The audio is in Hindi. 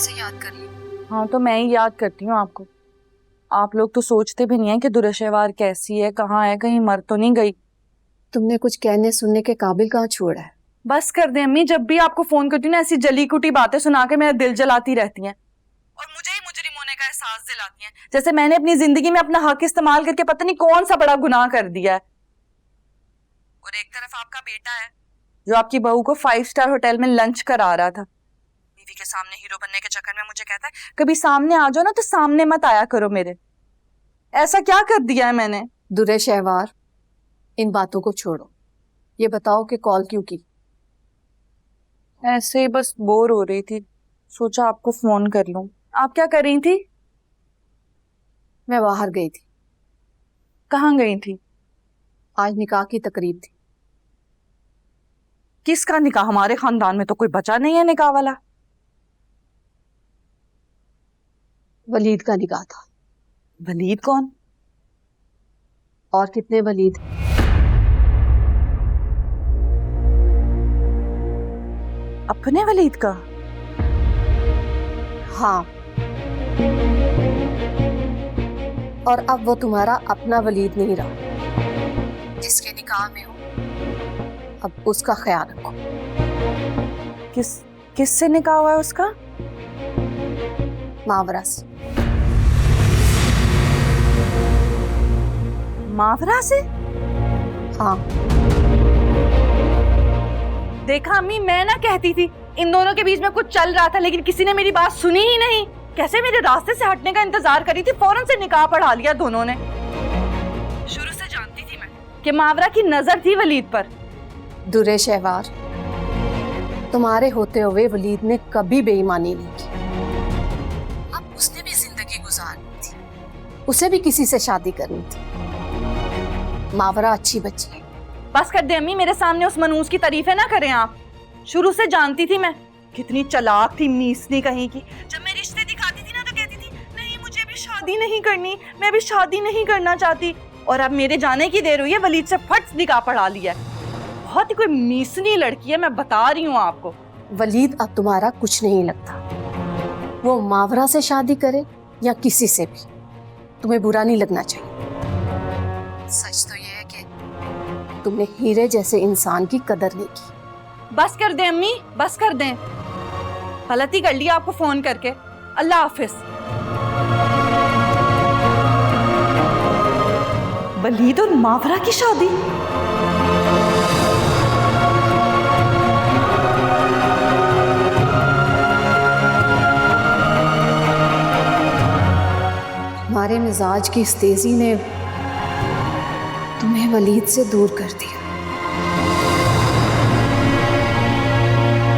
कैसे याद कर ली? हाँ तो मैं ही याद करती हूँ आपको। आप लोग तो सोचते भी नहीं है कि दुरशेवार कैसी है, कहाँ है, कहीं मर तो नहीं गई। तुमने कुछ कहने सुनने के काबिल कहाँ छोड़ा है? बस कर दे अम्मी, जब भी आपको फोन करती हूँ ना ऐसी जली कुटी बातें सुना के मेरा दिल जलाती रहती हैं और मुझे ही मुजरिम होने का एहसास दिलाती हैं, जैसे मैंने अपनी जिंदगी में अपना हक इस्तेमाल करके पता नहीं कौन सा बड़ा गुनाह कर दिया है। और एक तरफ आपका बेटा है जो आपकी बहू को 5 स्टार होटल में लंच करा रहा था, बीवी के सामने हीरो बनने के चक्कर में मुझे कहता है कभी सामने आ जाओ ना तो सामने मत आया करो मेरे। ऐसा क्या कर दिया है मैंने? दुरे शहवार, इन बातों को छोड़ो, ये बताओ कि कॉल क्यों की? ऐसे ही बस बोर हो रही थी, सोचा आपको फोन कर लूं। आप क्या कर रही थी? मैं बाहर गई थी। कहाँ गई थी? आज निकाह की तकरीब थी। किसका निकाह? हमारे खानदान में तो कोई बचा नहीं है निकाह वाला। वलीद का निकाह था। वलीद कौन? और कितने वलीद? अपने वलीद का? हाँ, और अब वो तुम्हारा अपना वलीद नहीं रहा। जिसके निकाह में हो अब उसका ख्याल रखो। किससे निकाह हुआ है उसका? मावरा से। मावरा से? हाँ। देखा अम्मी, मैं ना कहती थी इन दोनों के बीच में कुछ चल रहा था, लेकिन किसी ने मेरी बात सुनी ही नहीं। कैसे मेरे रास्ते से हटने का इंतजार करी थी, फौरन से निकाह पढ़ा लिया दोनों ने। शुरू से जानती थी मैं कि मावरा की नजर थी वलीद पर। दुरे शहवार, तुम्हारे होते हुए वलीद ने कभी बेईमानी नहीं की। अब उसने भी जिंदगी गुजारनी थी, उसे भी किसी से शादी करनी थी। मावरा अच्छी बच्ची है। बस कर दे अम्मी, मेरे सामने उस मनूस की तारीफें ना करें आप। शुरू से जानती थी मैं कितनी चालाक थी, मीसनी कहीं की। जब मैं रिश्ते दिखाती थी ना तो कहती थी नहीं मुझे अभी शादी नहीं करनी, मैं अभी शादी नहीं करना चाहती। और अब मेरे जाने की देर हुई है, वलीद से फट निकाह पढ़ा लिया है। बहुत ही कोई मीसनी लड़की है, मैं बता रही हूँ आपको। वलीद अब तुम्हारा कुछ नहीं लगता। वो मावरा से शादी करे या किसी से भी, तुम्हें बुरा नहीं लगना चाहिए। सच तो ये है कि तुमने हीरे जैसे इंसान की कदर नहीं की। बस कर दें अम्मी, बस कर दें। गलती कर लिया आपको फोन करके। अल्लाह हाफिज। वलीद और मावरा की शादी? हमारे मिजाज की इस तेजी ने तुम्हें वलीद से दूर कर दिया।